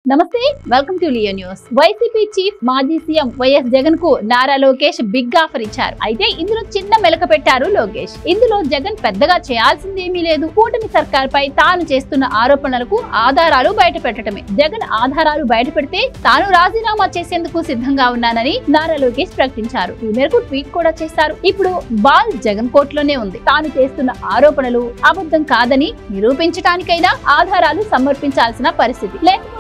నమస్తే welcome to Leo news. YCP chief మాజీ CM YS Jagan కు నారా లోకేష్ బిగ్ ఆఫర్ ఇచ్చారు. అయితే ఇందులో చిన్న మెలక పెట్టారు లోకేష్. ఇందులో జగన్ పెద్దగా చేయాల్సిందేమీ లేదు. కూటమి సర్కార్ పై తాను చేస్తున్న ఆరోపణలకు ఆధారాలు బయట పెట్టడమే. జగన్ ఆధారాలు బయట పెడితే తాను రాజీనామా చేసేందుకు సిద్ధంగా ఉన్నానని నారా లోకేష్ ప్రకటించారు. ఈ మేరకు ట్వీట్ కూడా చేశారు. ఇప్పుడు బాల్ జగన్ కోర్టులోనే ఉంది. తాను చేస్తున్న ఆరోపణలు అబద్ధం కాదని నిరూపించడానికైనా ఆధారాలు సమర్పించాల్సిన పరిస్థితి. లేకపోతే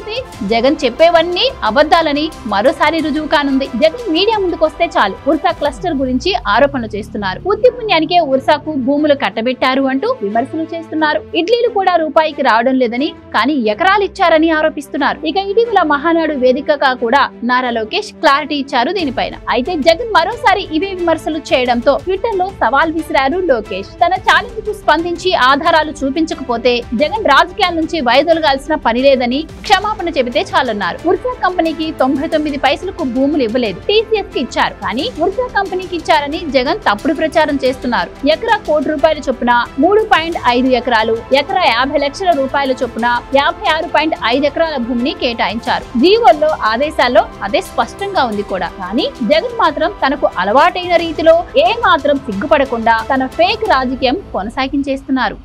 జగన్ చెప్పేవన్నీ అబద్ధాలని మరోసారి రుజువు కానుంది. జగన్ మీడియా ముందుకొస్తే చాలు ఉర్సా క్లస్టర్ గురించి ఆరోపణలు చేస్తున్నారు. ఉత్తి పుణ్యానికే ఉర్సాకు భూములు కట్టబెట్టారు అంటూ విమర్శలు చేస్తున్నారు. ఇడ్లీలు కూడా రూపాయికి రావడం లేదని, కానీ ఎకరాలు ఇచ్చారని ఆరోపిస్తున్నారు. ఇక ఇటీవల మహానాడు వేదికగా కూడా నారా లోకేష్ క్లారిటీ ఇచ్చారు దీనిపైన. అయితే జగన్ మరోసారి ఇవే విమర్శలు చేయడంతో ట్విట్టర్ లో సవాల్ విసిరారు లోకేష్. తన ఛాలెంజ్ కు స్పందించి ఆధారాలు చూపించకపోతే జగన్ రాజకీయాల నుంచి వైదొలగాల్సిన పని లేదని క్షమాపణ చెబితే చాలన్నారు. ఉర్సా కంపెనీకి 99 పైసలకు భూములు ఇవ్వలేదు, టీసీఎస్ కి ఇచ్చారు. కానీ ఉర్సా కంపెనీకి ఇచ్చారని జగన్ తప్పుడు ప్రచారం చేస్తున్నారు. ఎకరా ₹1,00,00,000 చొప్పున 3.5 ఎకరాలు, ఎకరా 50 లక్షల రూపాయల చొప్పున 56.5 ఎకరాల భూమిని కేటాయించారు. జీవోల్లో ఆదేశాల్లో అదే స్పష్టంగా ఉంది కూడా. కానీ జగన్ మాత్రం తనకు అలవాటైన రీతిలో ఏ మాత్రం సిగ్గుపడకుండా తన ఫేక్ రాజకీయం కొనసాగించేస్తున్నారు.